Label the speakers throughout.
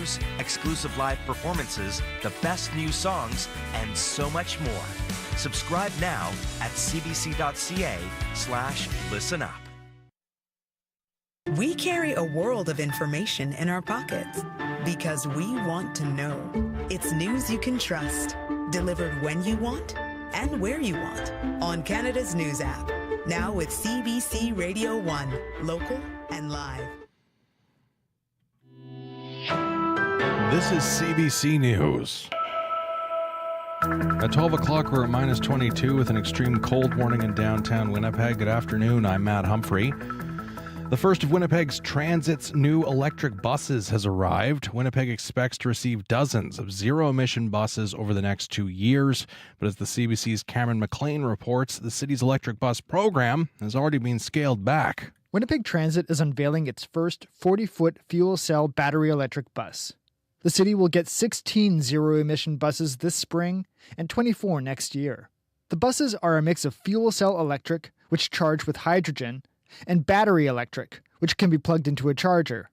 Speaker 1: news, exclusive live performances, the best new songs, and so much more. Subscribe now at cbc.ca/listen up.
Speaker 2: We carry a world of information in our pockets because we want to know. It's news you can trust, delivered when you want and where you want on Canada's News app. Now with CBC Radio 1, local and live.
Speaker 3: This is CBC News. At 12 o'clock, we're at minus 22 with an extreme cold warning in downtown Winnipeg. Good afternoon, I'm Matt Humphrey. The first of Winnipeg's Transit's new electric buses has arrived. Winnipeg expects to receive dozens of zero-emission buses over the next 2 years. But as the CBC's Cameron McLean reports, the city's electric bus program has already been scaled back.
Speaker 4: Winnipeg Transit is unveiling its first 40-foot fuel cell battery electric bus. The city will get 16 zero-emission buses this spring and 24 next year. The buses are a mix of fuel cell electric, which charge with hydrogen, and battery electric, which can be plugged into a charger.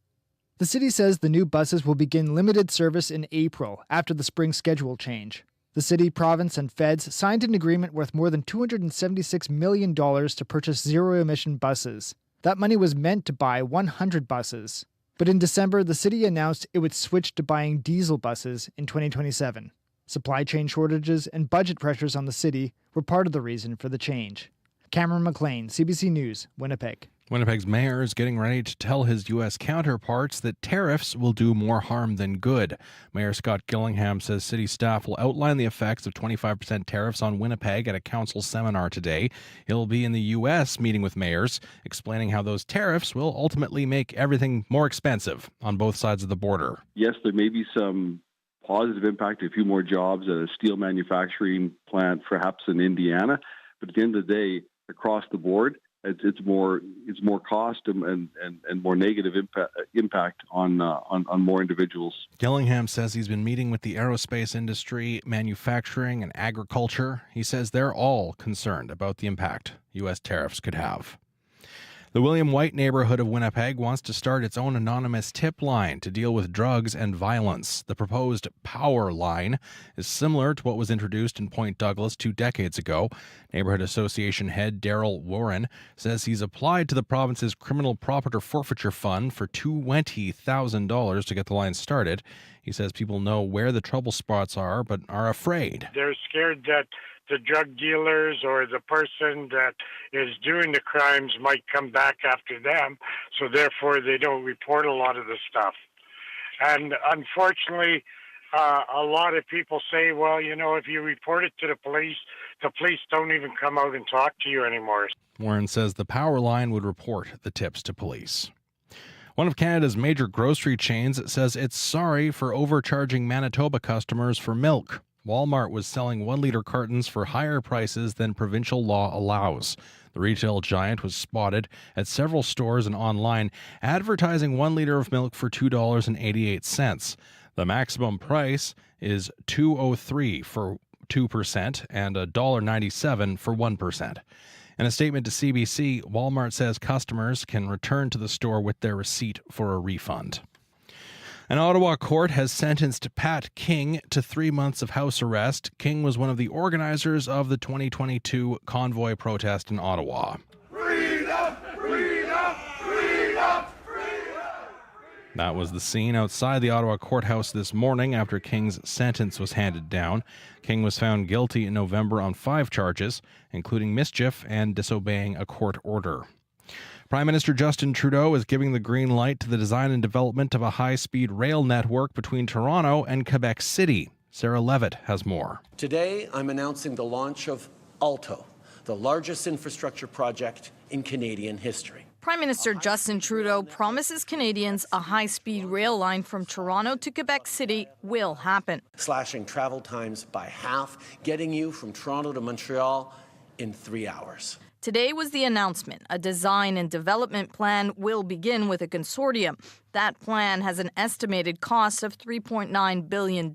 Speaker 4: The city says the new buses will begin limited service in April after the spring schedule change. The city, province, and feds signed an agreement worth more than $276 million to purchase zero-emission buses. That money was meant to buy 100 buses. But in December, the city announced it would switch to buying diesel buses in 2027. Supply chain shortages and budget pressures on the city were part of the reason for the change. Cameron McLean, CBC News, Winnipeg.
Speaker 3: Winnipeg's mayor is getting ready to tell his U.S. counterparts that tariffs will do more harm than good. Mayor Scott Gillingham says city staff will outline the effects of 25% tariffs on Winnipeg at a council seminar today. He'll be in the U.S. meeting with mayors, explaining how those tariffs will ultimately make everything more expensive on both sides of the border.
Speaker 5: Yes, there may be some positive impact, a few more jobs at a steel manufacturing plant, perhaps in Indiana, but at the end of the day, across the board, it's more cost and more negative impact on more individuals.
Speaker 3: Gillingham says he's been meeting with the aerospace industry, manufacturing, and agriculture. He says they're all concerned about the impact U.S. tariffs could have. The William White neighborhood of Winnipeg wants to start its own anonymous tip line to deal with drugs and violence. The proposed Power Line is similar to what was introduced in Point Douglas 2 decades ago. Neighborhood Association head Daryl Warren says he's applied to the province's Criminal Property Forfeiture Fund for $20,000 to get the line started. He says people know where the trouble spots are, but are afraid.
Speaker 6: They're scared that the drug dealers or the person that is doing the crimes might come back after them, so therefore they don't report a lot of the stuff. And unfortunately, a lot of people say, well, you know, if you report it to the police don't even come out and talk to you anymore.
Speaker 3: Warren says the Power Line would report the tips to police. One of Canada's major grocery chains says it's sorry for overcharging Manitoba customers for milk. Walmart was selling 1-liter cartons for higher prices than provincial law allows. The retail giant was spotted at several stores and online advertising 1 liter of milk for $2.88. The maximum price is $2.03 for 2% and $1.97 for 1%. In a statement to CBC, Walmart says customers can return to the store with their receipt for a refund. An Ottawa court has sentenced Pat King to 3 months of house arrest. King was one of the organizers of the 2022 Convoy protest in Ottawa.
Speaker 7: Freedom! Freedom! Freedom! Freedom!
Speaker 3: That was the scene outside the Ottawa courthouse this morning after King's sentence was handed down. King was found guilty in November on 5 charges, including mischief and disobeying a court order. Prime Minister Justin Trudeau is giving the green light to the design and development of a high-speed rail network between Toronto and Quebec City. Sarah Levitt has more.
Speaker 8: Today, I'm announcing the launch of ALTO, the largest infrastructure project in Canadian history.
Speaker 9: Prime Minister Justin Trudeau promises Canadians a high-speed rail line from Toronto to Quebec City will happen.
Speaker 8: Slashing travel times by half, getting you from Toronto to Montreal in 3 hours.
Speaker 9: Today was the announcement. A design and development plan will begin with a consortium. That plan has an estimated cost of $3.9 billion.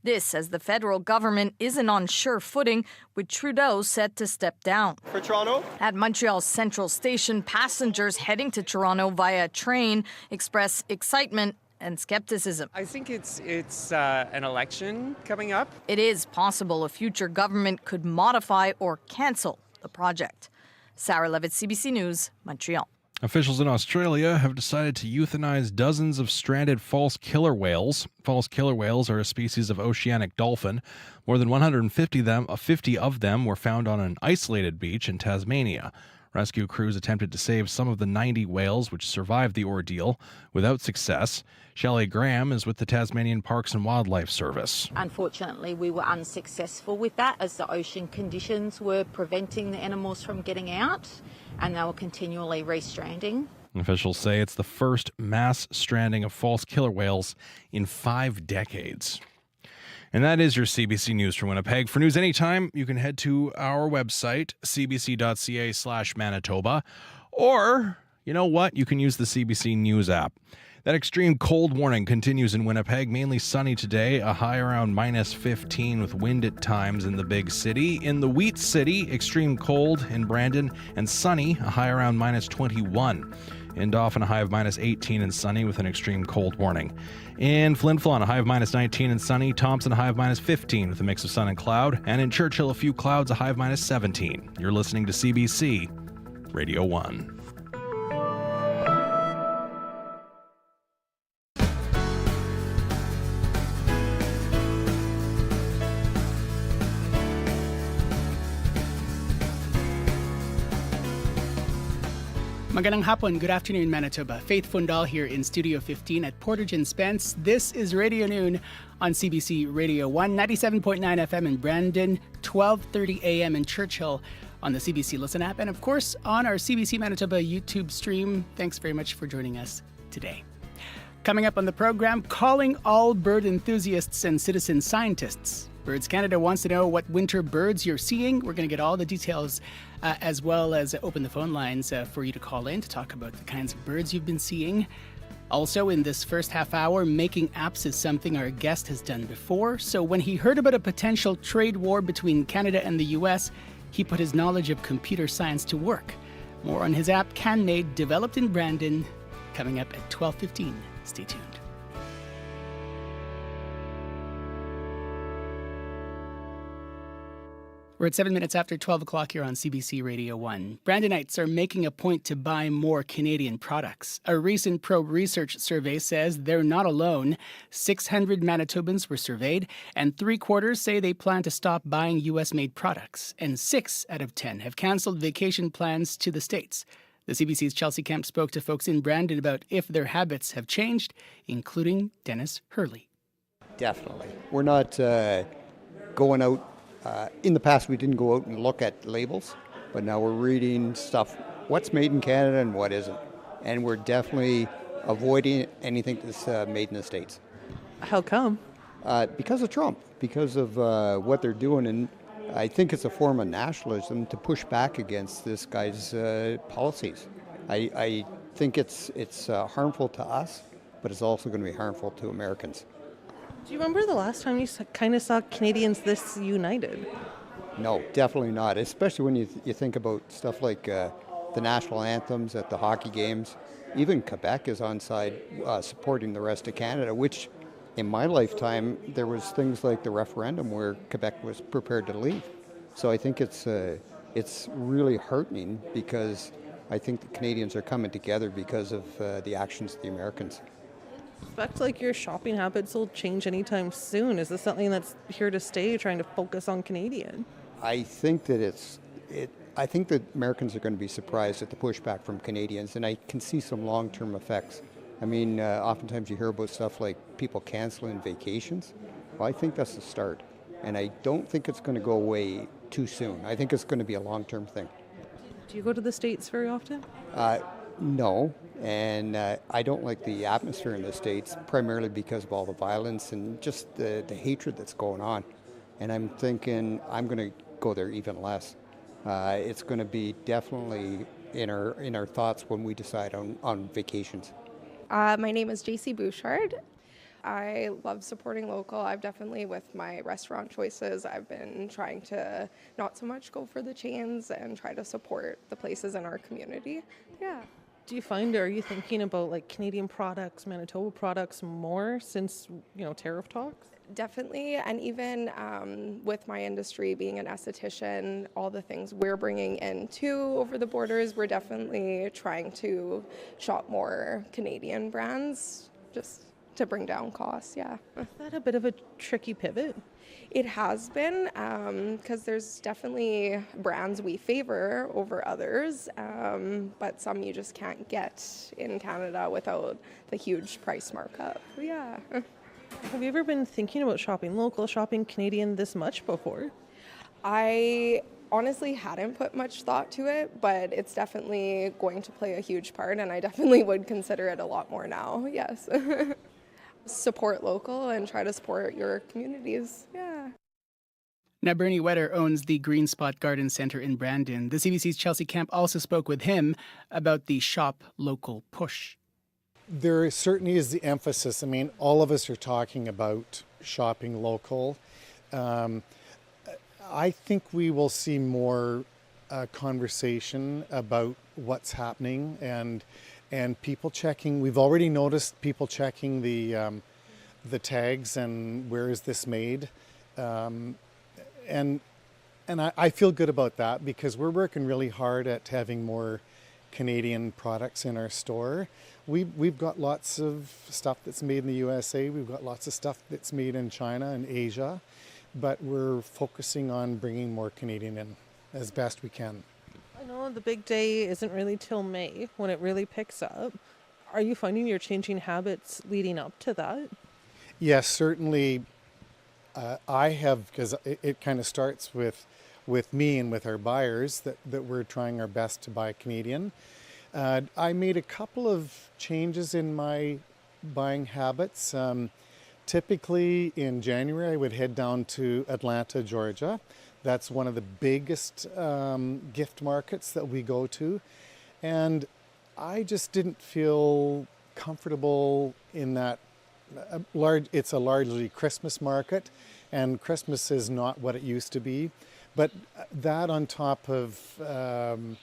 Speaker 9: This as the federal government isn't on sure footing, with Trudeau set to step down.
Speaker 10: For Toronto?
Speaker 9: At Montreal's Central Station, passengers heading to Toronto via train express excitement and skepticism.
Speaker 10: I think it's an election coming up.
Speaker 9: It is possible a future government could modify or cancel the project. Sarah Levitt, CBC News, Montreal.
Speaker 3: Officials in Australia have decided to euthanize dozens of stranded false killer whales. False killer whales are a species of oceanic dolphin. More than 150 of them were found on an isolated beach in Tasmania. Rescue crews attempted to save some of the 90 whales which survived the ordeal without success. Shelley Graham is with the Tasmanian Parks and Wildlife Service.
Speaker 11: Unfortunately, we were unsuccessful with that as the ocean conditions were preventing the animals from getting out and they were continually restranding.
Speaker 3: Officials say it's the first mass stranding of false killer whales in 5 decades. And that is your CBC News from Winnipeg. For news anytime, you can head to our website, cbc.ca/Manitoba. Or, you know what? You can use the CBC News app. That extreme cold warning continues in Winnipeg. Mainly sunny today, a high around -15 with wind at times in the big city. In the Wheat City, extreme cold in Brandon, and sunny, a high around -21. In Dauphin, a high of -18 and sunny with an extreme cold warning. In Flin Flon, a high of -19 and sunny. Thompson, a high of -15 with a mix of sun and cloud. And in Churchill, a few clouds, a high of -17. You're listening to CBC Radio 1.
Speaker 12: Magandang hapon, good afternoon Manitoba. Faith Fundal here in Studio 15 at Portage and Spence. This is Radio Noon on CBC Radio 1, 97.9 FM in Brandon, 12:30 a.m. in Churchill on the CBC Listen app, and of course on our CBC Manitoba YouTube stream. Thanks very much for joining us today. Coming up on the program, calling all bird enthusiasts and citizen scientists. Birds Canada wants to know what winter birds you're seeing. We're going to get all the details as well as open the phone lines for you to call in to talk about the kinds of birds you've been seeing. Also, in this first half hour, making apps is something our guest has done before. So when he heard about a potential trade war between Canada and the US, he put his knowledge of computer science to work. More on his app, CanMade, developed in Brandon, coming up at 12:15. Stay tuned. We're at 7 minutes after 12 o'clock here on CBC Radio 1. Brandonites are making a point to buy more Canadian products. A recent Probe Research survey says they're not alone. 600 Manitobans were surveyed, and 3/4 say they plan to stop buying U.S.-made products. And 6 out of 10 have canceled vacation plans to the States. The CBC's Chelsea Kemp spoke to folks in Brandon about if their habits have changed, including Dennis Hurley.
Speaker 13: Definitely. We're not going out. In the past, we didn't go out and look at labels, but now we're reading stuff, what's made in Canada and what isn't. And we're definitely avoiding anything that's made in the States.
Speaker 14: How come?
Speaker 13: Because of Trump, because of what they're doing. And I think it's a form of nationalism to push back against this guy's policies. I think it's harmful to us, but it's also going to be harmful to Americans.
Speaker 14: Do you remember the last time you kind of saw Canadians this united?
Speaker 13: No, definitely not, especially when you think about stuff like the national anthems at the hockey games. Even Quebec is on side supporting the rest of Canada, which in my lifetime, there was things like the referendum where Quebec was prepared to leave. So I think it's really heartening because I think the Canadians are coming together because of the actions of the Americans.
Speaker 14: Expect like your shopping habits will change anytime soon. Is this something that's here to stay, trying to focus on Canadian?
Speaker 13: I think that I think that Americans are going to be surprised at the pushback from Canadians, and I can see some long-term effects. I mean, oftentimes you hear about stuff like people canceling vacations. Well, I think that's the start, and I don't think it's going to go away too soon. I think it's going to be a long-term thing.
Speaker 14: Do you go to the States very often?
Speaker 13: No, and I don't like the atmosphere in the States, primarily because of all the violence and just the hatred that's going on. And I'm thinking I'm going to go there even less. It's going to be definitely in our thoughts when we decide on vacations.
Speaker 15: My name is JC Bouchard. I love supporting local. I've definitely, with my restaurant choices, I've been trying to not so much go for the chains and try to support the places in our community. Yeah.
Speaker 14: Do you find, are you thinking about like Canadian products, Manitoba products more since, tariff talks?
Speaker 15: Definitely, and even with my industry being an esthetician, all the things we're bringing in too over the borders, we're definitely trying to shop more Canadian brands just to bring down costs, yeah.
Speaker 14: Is that a bit of a tricky pivot?
Speaker 15: It has been, because there's definitely brands we favor over others, but some you just can't get in Canada without the huge price markup, yeah.
Speaker 14: Have you ever been thinking about shopping local, shopping Canadian this much before?
Speaker 15: I honestly hadn't put much thought to it, but it's definitely going to play a huge part, and I definitely would consider it a lot more now, yes. Support local and try to support your communities, yeah.
Speaker 12: Now, Bernie Wetter owns the Green Spot Garden Centre in Brandon. The CBC's Chelsea Camp also spoke with him about the Shop Local push.
Speaker 16: There certainly is the emphasis. I mean, all of us are talking about shopping local. I think we will see more conversation about what's happening and people checking. We've already noticed people checking the tags and where is this made. And I feel good about that because we're working really hard at having more Canadian products in our store. We've got lots of stuff that's made in the USA. We've got lots of stuff that's made in China and Asia, but we're focusing on bringing more Canadian in as best we can.
Speaker 14: I know the big day isn't really till May when it really picks up. Are you finding you're changing habits leading up to that?
Speaker 16: Yes, certainly. I have, because it kind of starts with me and with our buyers that we're trying our best to buy Canadian. I made a couple of changes in my buying habits. Typically in January, I would head down to Atlanta, Georgia. That's one of the biggest gift markets that we go to. And I just didn't feel comfortable in that it's a largely Christmas market, and Christmas is not what it used to be. But that on top of the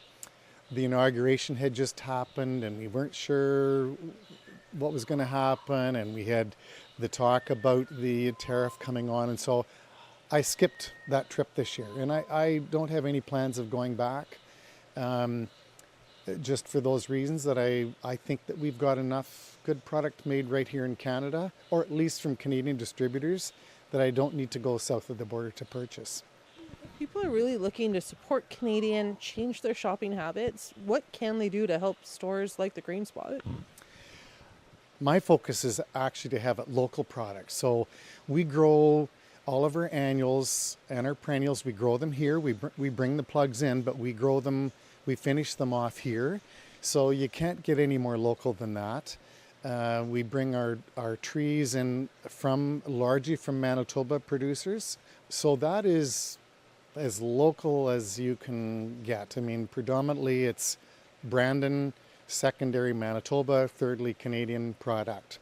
Speaker 16: inauguration had just happened, and we weren't sure what was going to happen, and we had the talk about the tariff coming on, and so I skipped that trip this year, and I don't have any plans of going back, just for those reasons that I think that we've got enough good product made right here in Canada, or at least from Canadian distributors, that I don't need to go south of the border to purchase.
Speaker 14: People are really looking to support Canadian, change their shopping habits. What can they do to help stores like the Green Spot?
Speaker 16: My focus is actually to have local products. So we grow all of our annuals and our perennials. We grow them here. We bring the plugs in, but we grow them, we finish them off here. So you can't get any more local than that. We bring our trees in largely from Manitoba producers. So that is as local as you can get. I mean, predominantly it's Brandon, secondary Manitoba, thirdly Canadian product.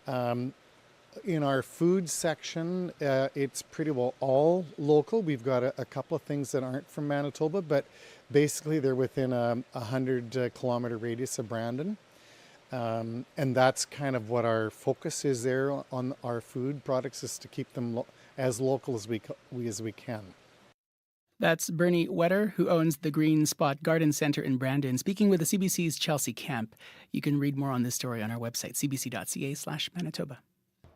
Speaker 16: In our food section, it's pretty well all local. We've got a couple of things that aren't from Manitoba, but basically they're within a 100-kilometer radius of Brandon. And that's kind of what our focus is there on our food products, is to keep them as local as we can.
Speaker 12: That's Bernie Wetter, who owns the Green Spot Garden Centre in Brandon, speaking with the CBC's Chelsea Camp. You can read more on this story on our website, cbc.ca/Manitoba.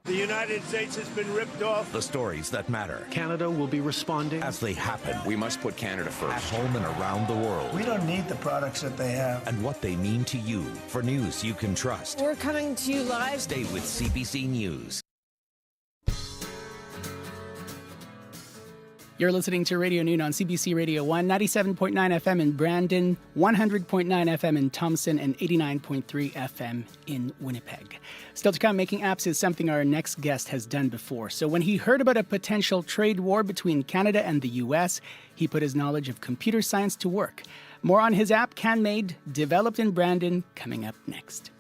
Speaker 17: The United States has been ripped off.
Speaker 1: The stories that matter.
Speaker 18: Canada will be responding
Speaker 1: as they happen.
Speaker 18: We must put Canada first.
Speaker 1: At home and around the world.
Speaker 19: We don't need the products that they have.
Speaker 1: And what they mean to you. For news you can trust.
Speaker 20: We're coming to you live.
Speaker 1: Stay with CBC News.
Speaker 12: You're listening to Radio Noon on CBC Radio 1, 97.9 FM in Brandon, 100.9 FM in Thompson, and 89.3 FM in Winnipeg. Still to come, making apps is something our next guest has done before. So when he heard about a potential trade war between Canada and the US, he put his knowledge of computer science to work. More on his app, CanMade, developed in Brandon, coming up next.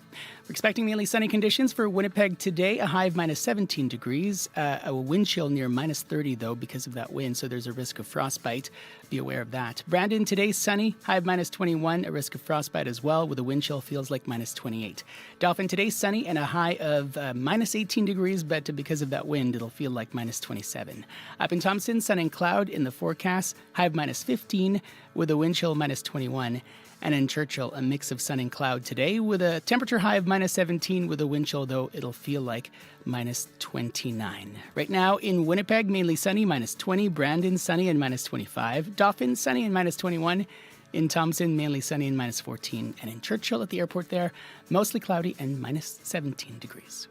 Speaker 12: Expecting mainly sunny conditions for Winnipeg today, a high of minus 17 degrees. A wind chill near minus 30, though, because of that wind, so there's a risk of frostbite. Be aware of that. Brandon, today, sunny, high of minus 21, a risk of frostbite as well, with a wind chill feels like minus 28. Dauphin, today, sunny and a high of minus 18 degrees, but because of that wind, it'll feel like minus 27. Up in Thompson, sun and cloud in the forecast, high of minus 15, with a wind chill minus 21. And in Churchill, a mix of sun and cloud today with a temperature high of minus 17 with a wind chill, though it'll feel like minus 29. Right now in Winnipeg, mainly sunny, minus 20. Brandon, sunny and minus 25. Dauphin, sunny and minus 21. In Thompson, mainly sunny and minus 14. And in Churchill at the airport there, mostly cloudy and minus 17 degrees.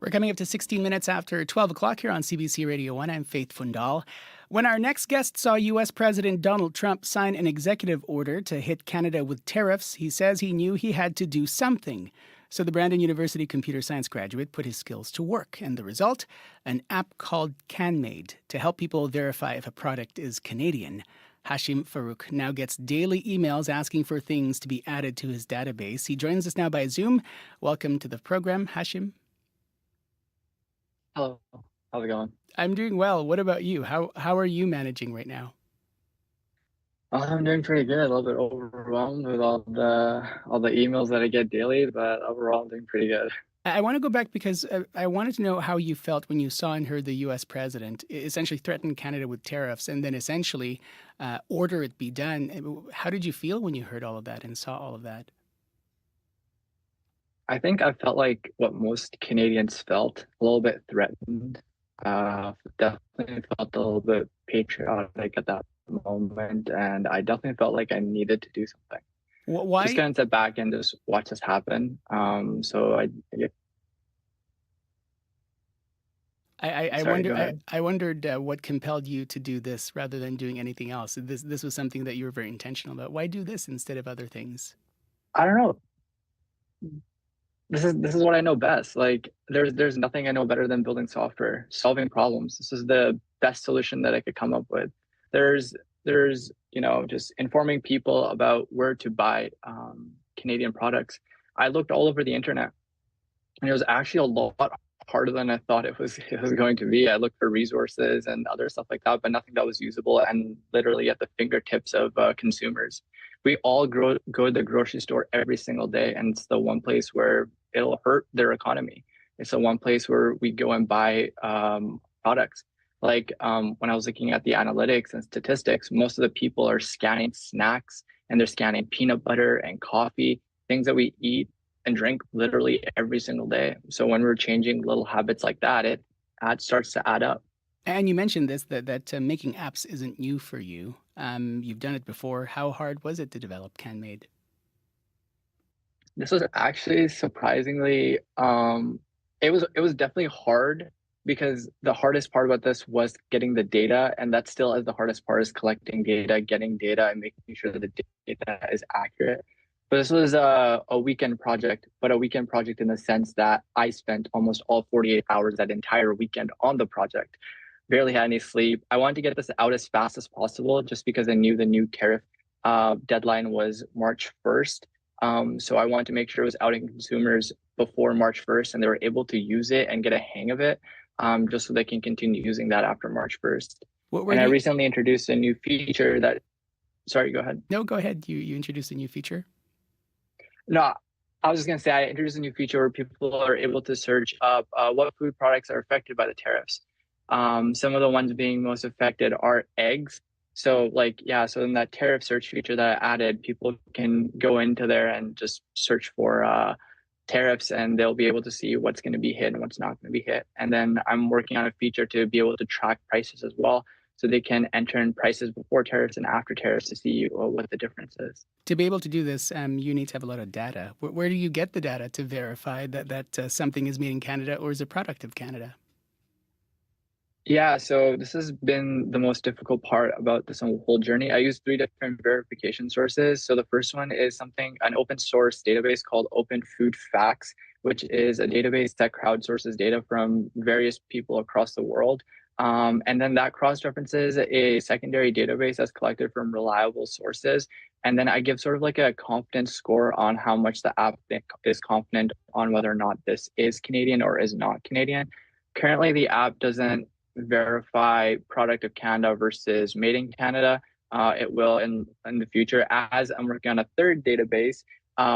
Speaker 12: We're coming up to 16 minutes after 12 o'clock here on CBC Radio 1. I'm Faith Fundal. When our next guest saw U.S. President Donald Trump sign an executive order to hit Canada with tariffs, he says he knew he had to do something. So the Brandon University computer science graduate put his skills to work. And the result? An app called CanMade to help people verify if a product is Canadian. Hashim Farouk now gets daily emails asking for things to be added to his database. He joins us now by Zoom. Welcome to the program, Hashim.
Speaker 20: Hello. How's it going?
Speaker 12: I'm doing well. What about you? How are you managing right now?
Speaker 20: I'm doing pretty good. A little bit overwhelmed with all the emails that I get daily, but overall I'm doing pretty good.
Speaker 12: I want to go back because I wanted to know how you felt when you saw and heard the U.S. president essentially threaten Canada with tariffs and then essentially order it be done. How did you feel when you heard all of that and saw all of that?
Speaker 20: I think I felt like what most Canadians felt, a little bit threatened. Definitely felt a little bit patriotic at that moment, and I definitely felt like I needed to do something.
Speaker 12: Why?
Speaker 20: Just gonna sit back and just watch this happen.
Speaker 12: I wondered what compelled you to do this rather than doing anything else. This was something that you were very intentional about. Why do this instead of other things?
Speaker 20: I don't know. This is what I know best. Like there's nothing I know better than building software, solving problems. This is the best solution that I could come up with. There's just informing people about where to buy Canadian products. I looked all over the internet, and it was actually a lot harder than I thought it was going to be. I looked for resources and other stuff like that, but nothing that was usable and literally at the fingertips of consumers. We all go to the grocery store every single day, and it's the one place where it'll hurt their economy. It's the one place where we go and buy products. Like when I was looking at the analytics and statistics, most of the people are scanning snacks and they're scanning peanut butter and coffee, things that we eat and drink literally every single day. So when we're changing little habits like that, it starts to add up.
Speaker 12: And you mentioned this, that making apps isn't new for you. You've done it before. How hard was it to develop CanMade?
Speaker 20: This was actually surprisingly, it was definitely hard because the hardest part about this was getting the data, and that still is the hardest part, is collecting data, getting data, and making sure that the data is accurate. But this was a weekend project, but a weekend project in the sense that I spent almost all 48 hours that entire weekend on the project. Barely had any sleep. I wanted to get this out as fast as possible just because I knew the new tariff deadline was March 1st. So I wanted to make sure it was out in consumers before March 1st and they were able to use it and get a hang of it, just so they can continue using that after March 1st. I recently introduced a new feature that, sorry, go ahead.
Speaker 12: No, go ahead. You introduced a new feature?
Speaker 20: No, I was just going to say I introduced a new feature where people are able to search up what food products are affected by the tariffs. Some of the ones being most affected are eggs. So in that tariff search feature that I added, people can go into there and just search for tariffs, and they'll be able to see what's going to be hit and what's not going to be hit. And then I'm working on a feature to be able to track prices as well. so they can enter in prices before tariffs and after tariffs to see what the difference is.
Speaker 12: To be able to do this, you need to have a lot of data. Where do you get the data to verify that something is made in Canada or is a product of Canada?
Speaker 20: Yeah, so this has been the most difficult part about this whole journey. I use 3 different verification sources. So the first one is an open source database called Open Food Facts, which is a database that crowdsources data from various people across the world. And then that cross-references a secondary database that's collected from reliable sources. And then I give sort of like a confidence score on how much the app is confident on whether or not this is Canadian or is not Canadian. Currently, the app doesn't verify product of Canada versus made in Canada. It will in the future, as I'm working on a third database,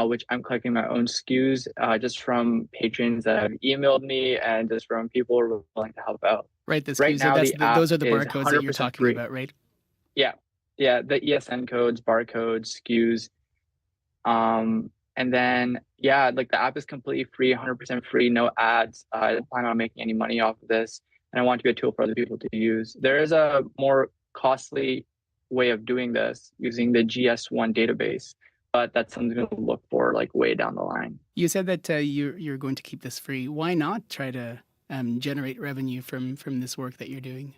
Speaker 20: which I'm collecting my own SKUs just from patrons that have emailed me and just from people who are willing to help out.
Speaker 12: Right, the SKUs,
Speaker 20: right now,
Speaker 12: those are the barcodes that you're talking
Speaker 20: free.
Speaker 12: about, right?
Speaker 20: Yeah, the ESN codes, barcodes, SKUs. And then, like the app is completely free, 100% free, no ads. I don't plan on making any money off of this. And I want it to be a tool for other people to use. There is a more costly way of doing this using the GS1 database, but that's something to look for like way down the line.
Speaker 12: You said that you're going to keep this free. Why not try to generate revenue from this work that you're doing?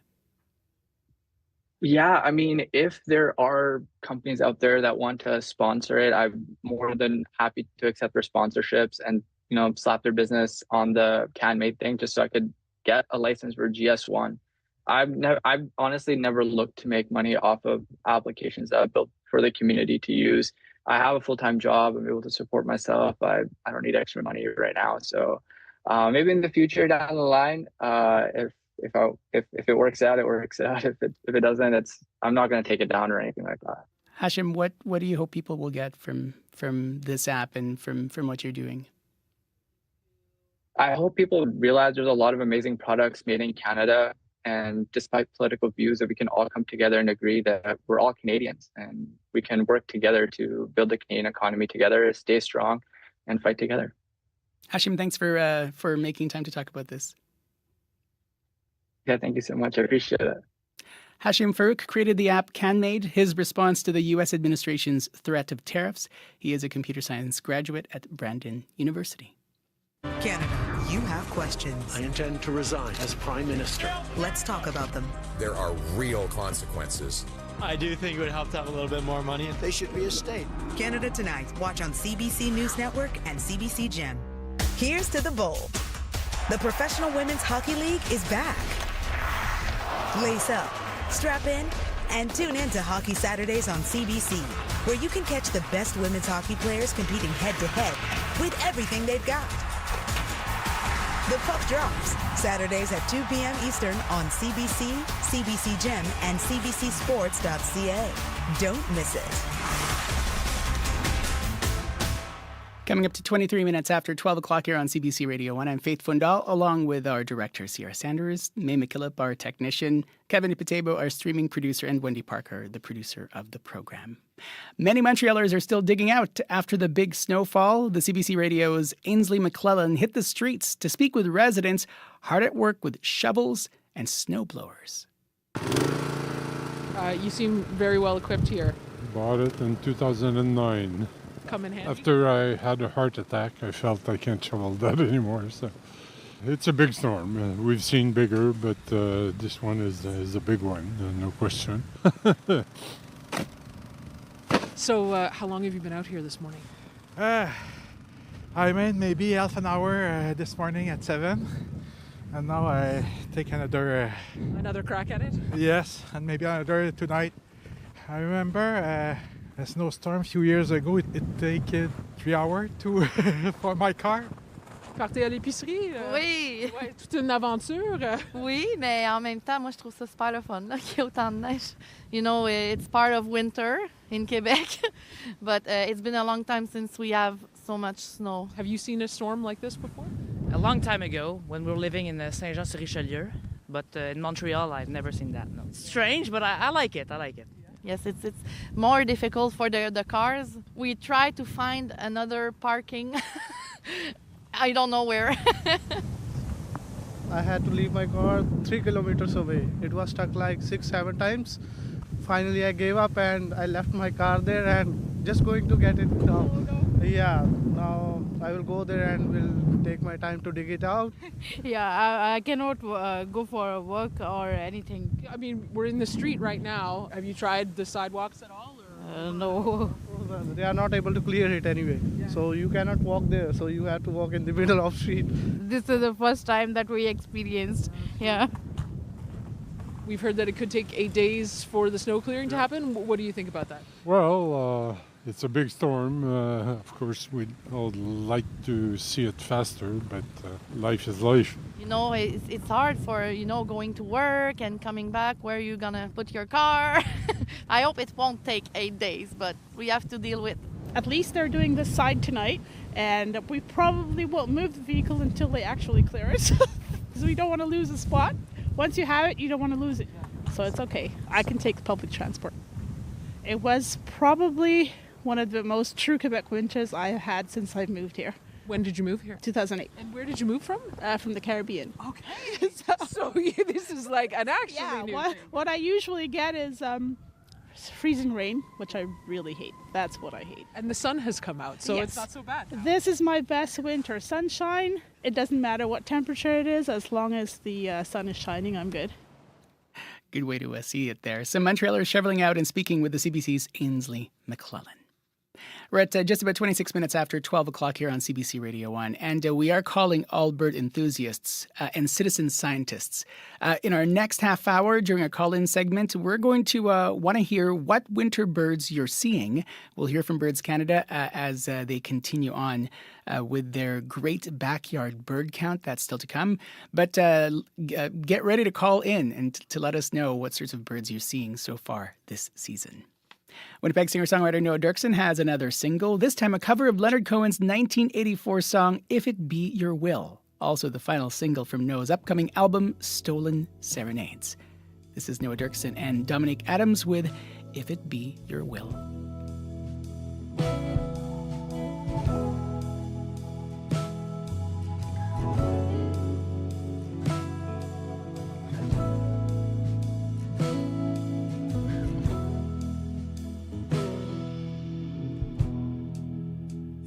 Speaker 20: Yeah, I mean, if there are companies out there that want to sponsor it, I'm more than happy to accept their sponsorships and, slap their business on the CanMade thing just so I could get a license for GS1. I've honestly never looked to make money off of applications that I've built for the community to use. I have a full-time job. I'm able to support myself. I don't need extra money right now. So maybe in the future down the line, if it works out, it works out. If it doesn't, I'm not going to take it down or anything like that.
Speaker 12: Hashim, what do you hope people will get from this app and from what you're doing?
Speaker 20: I hope people realize there's a lot of amazing products made in Canada, and despite political views, that we can all come together and agree that we're all Canadians and we can work together to build the Canadian economy together, stay strong, and fight together.
Speaker 12: Hashim, thanks for making time to talk about this.
Speaker 20: Yeah, thank you so much. I appreciate it.
Speaker 12: Hashim Farouk created the app CanMade, his response to the U.S. administration's threat of tariffs. He is a computer science graduate at Brandon University.
Speaker 2: Canada, you have questions.
Speaker 18: I intend to resign as Prime Minister.
Speaker 2: Let's talk about them.
Speaker 21: There are real consequences.
Speaker 22: I do think it would help to have a little bit more money.
Speaker 19: They should be a state.
Speaker 2: Canada Tonight. Watch on CBC News Network and CBC Gem. Here's to the bowl. The Professional Women's Hockey League is back. Lace up, strap in, and tune in to Hockey Saturdays on CBC, where you can catch the best women's hockey players competing head-to-head with everything they've got. The puck drops Saturdays at 2 p.m. Eastern on CBC, CBC Gem, and CBCSports.ca. Don't miss it.
Speaker 12: Coming up to 23 minutes after 12 o'clock here on CBC Radio 1, I'm Faith Fundal, along with our director, Sierra Sanders, May McKillop, our technician, Kevin Ipatebo, our streaming producer, and Wendy Parker, the producer of the program. Many Montrealers are still digging out after the big snowfall. The CBC Radio's Ainsley McClellan hit the streets to speak with residents hard at work with shovels and snowblowers.
Speaker 23: You seem very well equipped here.
Speaker 24: Bought it in 2009.
Speaker 23: Come in handy?
Speaker 24: After I had a heart attack, I felt I can't shovel that anymore. So it's a big storm. We've seen bigger, but this one is a big one, no question.
Speaker 23: So how long have you been out here this morning?
Speaker 25: I made maybe half an hour this morning at 7. And now I take another...
Speaker 23: Another crack at it?
Speaker 25: Yes, and maybe another tonight. I remember... a snowstorm a few years ago, it took 3 hours for my car.
Speaker 23: Partez à l'épicerie?
Speaker 26: Oui!
Speaker 23: Ouais, toute une aventure.
Speaker 26: Oui, mais en même temps, moi, je trouve ça super le fun, là, qu'il y ait autant de neige. You know, it's part of winter in Quebec, but it's been a long time since we have so much snow.
Speaker 23: Have you seen a storm like this before?
Speaker 27: A long time ago, when we were living in Saint-Jean-sur-Richelieu, but in Montreal, I've never seen that, no. It's strange, but I like it, I like it.
Speaker 26: Yes, it's more difficult for the cars. We try to find another parking. I don't know where.
Speaker 4: I had to leave my car 3 kilometers away. It was stuck like 6-7 times. Finally, I gave up and I left my car there and just going to get it now. Yeah, now I will go there and will take my time to dig it out.
Speaker 26: Yeah, I cannot go for a work or anything.
Speaker 23: I mean, we're in the street right now. Have you tried the sidewalks at all?
Speaker 26: No.
Speaker 4: They are not able to clear it anyway. So you cannot walk there. So you have to walk in the middle of street.
Speaker 26: This is the first time that we experienced. Yeah.
Speaker 23: We've heard that it could take 8 days for the snow clearing to happen. What do you think about that?
Speaker 24: Well, it's a big storm. Of course, we'd all like to see it faster, but life is life.
Speaker 26: You know, it's hard for, going to work and coming back. Where are you going to put your car? I hope it won't take 8 days, but we have to deal with.
Speaker 5: At least they're doing this side tonight, and we probably won't move the vehicle until they actually clear it. Because we don't want to lose a spot. Once you have it, you don't want to lose it. So it's okay. I can take public transport. It was probably one of the most true Quebec winters I have had since I moved here.
Speaker 23: When did you move here?
Speaker 5: 2008.
Speaker 23: And where did you move from?
Speaker 5: From the Caribbean.
Speaker 23: Okay. So this is like an actually new thing.
Speaker 5: What I usually get is freezing rain, which I really hate. That's what I hate.
Speaker 23: And the sun has come out, so
Speaker 5: Yes.
Speaker 23: it's not so bad now.
Speaker 5: This is my best winter. Sunshine, it doesn't matter what temperature it is, as long as the sun is shining, I'm good.
Speaker 12: Good way to see it there. Some Montrealers shoveling out and speaking with the CBC's Ainsley McClellan. We're at just about 26 minutes after 12 o'clock here on CBC Radio 1, and we are calling all bird enthusiasts and citizen scientists. In our next half hour, during a call-in segment, we're going to want to hear what winter birds you're seeing. We'll hear from Birds Canada as they continue on with their great backyard bird count. That's still to come. But get ready to call in and to let us know what sorts of birds you're seeing so far this season. Winnipeg singer-songwriter Noah Dirksen has another single, this time a cover of Leonard Cohen's 1984 song, If It Be Your Will. Also the final single from Noah's upcoming album, Stolen Serenades. This is Noah Dirksen and Dominic Adams with If It Be Your Will.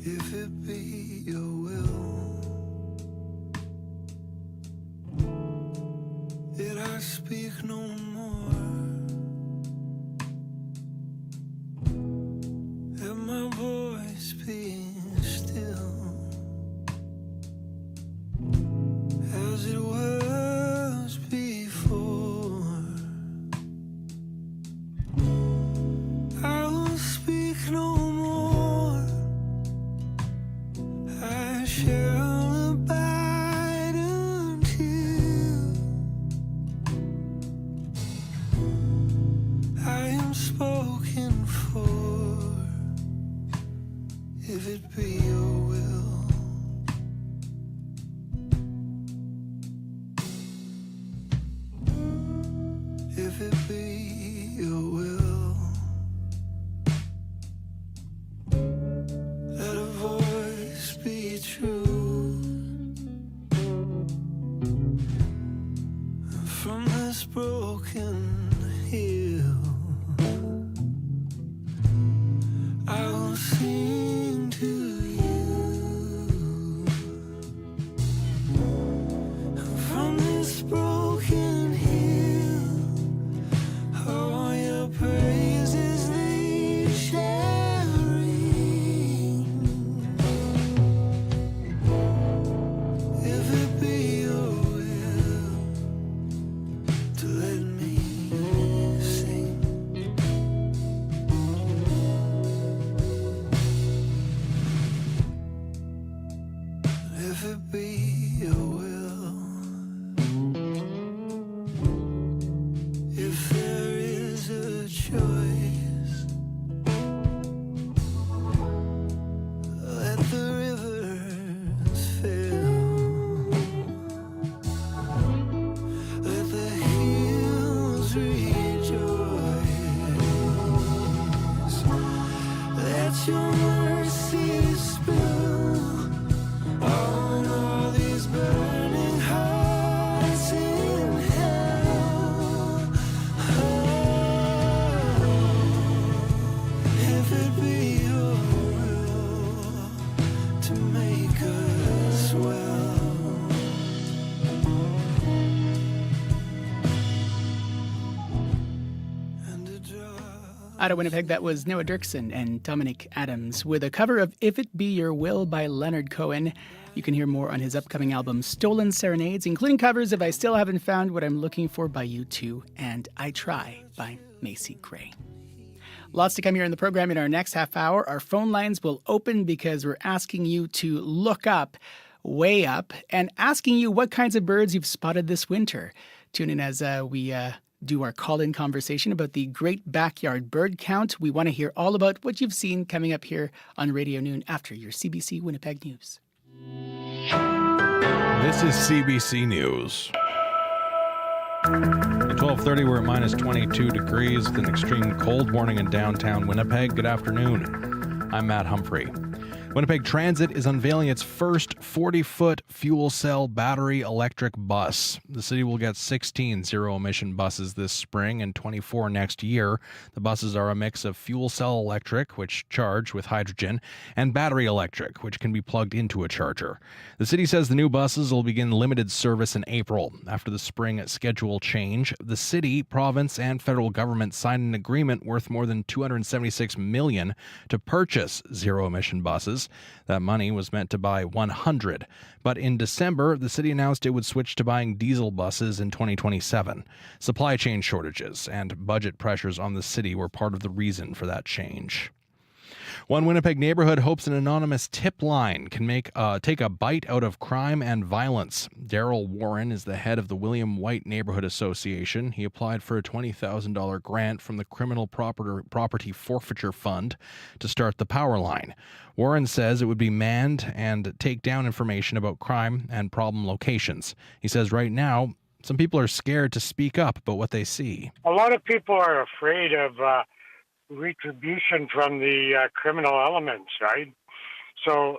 Speaker 19: If it be your will that I speak no more, that my voice be still as it was before, I will speak no more. I shall abide until I am spoken for. If it be your will, if it be your will, let a voice be true from this broken hill. I will sing to you from this broken hill. All your praises they shall ring. If it be your will to let me sing.
Speaker 12: Out of Winnipeg, that was Noah Dirksen and Dominic Adams with a cover of If It Be Your Will by Leonard Cohen. You can hear more on his upcoming album, Stolen Serenades, including covers of I Still Haven't Found What I'm Looking For by U2 and I Try by Macy Gray. Lots to come here in the program. In our next half hour, our phone lines will open because we're asking you to look up, way up, and asking you what kinds of birds you've spotted this winter. Tune in as we do our call-in conversation about the Great Backyard Bird Count. We want to hear all about what you've seen coming up here on Radio Noon after your CBC Winnipeg News.
Speaker 3: This is CBC News. At 12:30, we're at minus 22 degrees with an extreme cold warning in downtown Winnipeg. Good afternoon. I'm Matt Humphrey. Winnipeg Transit is unveiling its first 40-foot fuel cell battery electric bus. The city will get 16 zero-emission buses this spring and 24 next year. The buses are a mix of fuel cell electric, which charge with hydrogen, and battery electric, which can be plugged into a charger. The city says the new buses will begin limited service in April. After the spring schedule change, the city, province, and federal government signed an agreement worth more than $276 million to purchase zero-emission buses. That money was meant to buy 100. But in December, the city announced it would switch to buying diesel buses in 2027. Supply chain shortages and budget pressures on the city were part of the reason for that change. One Winnipeg neighborhood hopes an anonymous tip line can take a bite out of crime and violence. Daryl Warren is the head of the William White Neighborhood Association. He applied for a $20,000 grant from the Criminal Property Forfeiture Fund to start the power line. Warren says it would be manned and take down information about crime and problem locations. He says right now, some people are scared to speak up about what they see.
Speaker 6: A lot of people are afraid of retribution from the criminal elements, right? So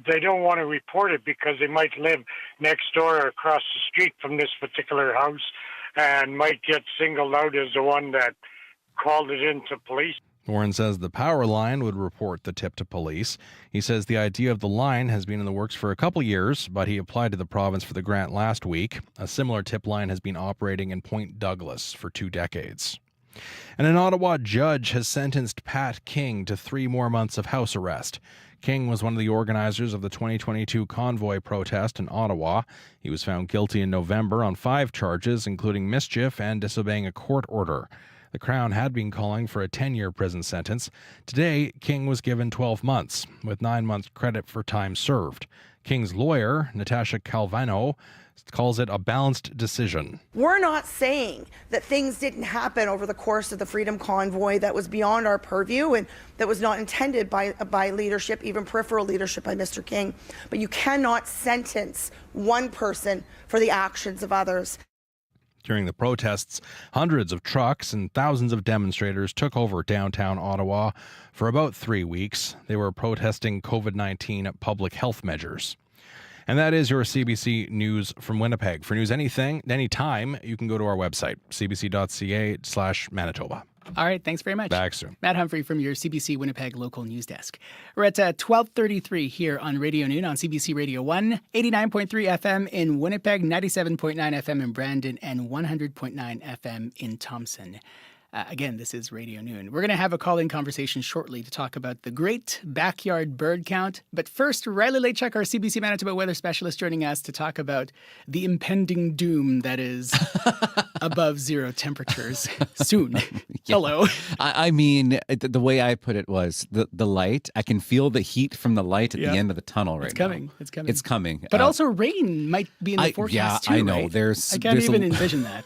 Speaker 6: they don't want to report it because they might live next door or across the street from this particular house and might get singled out as the one that called it into police.
Speaker 3: Warren says the power line would report the tip to police. He says the idea of the line has been in the works for a couple years, but he applied to the province for the grant last week. A similar tip line has been operating in Point Douglas for 2 decades. And an Ottawa judge has sentenced Pat King to 3 more months of house arrest. King was one of the organizers of the 2022 Convoy protest in Ottawa. He was found guilty in November on 5 charges, including mischief and disobeying a court order. The Crown had been calling for a 10-year prison sentence. Today, King was given 12 months, with 9 months credit for time served. King's lawyer, Natasha Calvino, calls it a balanced decision.
Speaker 7: We're not saying that things didn't happen over the course of the Freedom Convoy that was beyond our purview and that was not intended by leadership, even peripheral leadership by Mr. King. But you cannot sentence one person for the actions of others.
Speaker 3: During the protests, hundreds of trucks and thousands of demonstrators took over downtown Ottawa for about 3 weeks. They were protesting COVID-19 public health measures. And that is your CBC News from Winnipeg. For news anytime, you can go to our website, cbc.ca/Manitoba.
Speaker 12: All right, thanks very much.
Speaker 3: Back soon.
Speaker 12: Matt Humphrey from your CBC Winnipeg local news desk. We're at 12:33 here on Radio Noon on CBC Radio 1, 89.3 FM in Winnipeg, 97.9 FM in Brandon, and 100.9 FM in Thompson. Again, this is Radio Noon. We're going to have a call-in conversation shortly to talk about the Great Backyard Bird Count. But first, Riley Lechuk, our CBC Manitoba weather specialist, joining us to talk about the impending doom that is above zero temperatures soon.
Speaker 8: Yeah.
Speaker 12: Hello.
Speaker 8: I mean, the way I put it was the light. I can feel the heat from the light at the end of the tunnel right now.
Speaker 12: It's coming.
Speaker 8: It's coming.
Speaker 12: But also rain might be in the forecast too,
Speaker 8: I know.
Speaker 12: Right? I can't even envision that.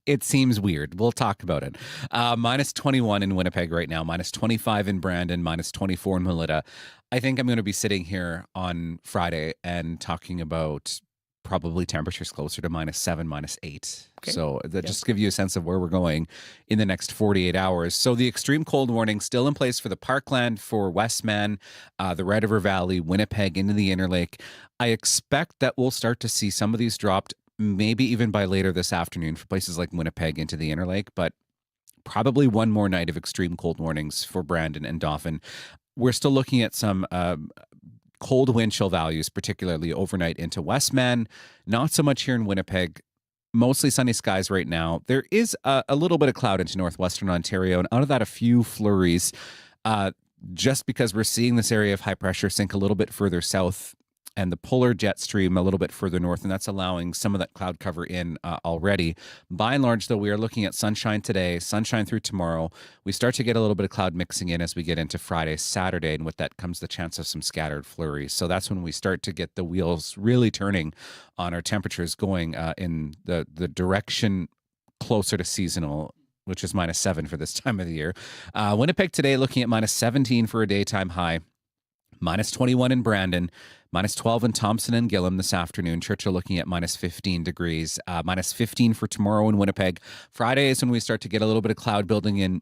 Speaker 8: It seems weird. We'll talk about it. Minus 21 in Winnipeg right now, minus 25 in Brandon, minus 24 in Melita. I think I'm going to be sitting here on Friday and talking about probably temperatures closer to minus 7, minus 8. Okay. So that just give you a sense of where we're going in the next 48 hours. So the extreme cold warning still in place for the Parkland, for Westman, the Red River Valley, Winnipeg, into the Interlake. I expect that we'll start to see some of these dropped maybe even by later this afternoon for places like Winnipeg into the Interlake, but probably one more night of extreme cold warnings for Brandon and Dauphin. We're still looking at some cold wind chill values, particularly overnight into Westman. Not so much here in Winnipeg. mostly sunny skies right now. There is a little bit of cloud into northwestern Ontario, and out of that, a few flurries. Just because we're seeing this area of high pressure sink a little bit further south and the polar jet stream a little bit further north, and that's allowing some of that cloud cover in already. By and large, though, we are looking at sunshine today, sunshine through tomorrow. We start to get a little bit of cloud mixing in as we get into Friday, Saturday, and with that comes the chance of some scattered flurries. So that's when we start to get the wheels really turning on our temperatures going in the direction closer to seasonal, which is -7 for this time of the year. Winnipeg today looking at -17 for a daytime high, -21 in Brandon, -12 in Thompson and Gillam this afternoon. Churchill looking at -15 degrees, -15 for tomorrow in Winnipeg. Friday is when we start to get a little bit of cloud building in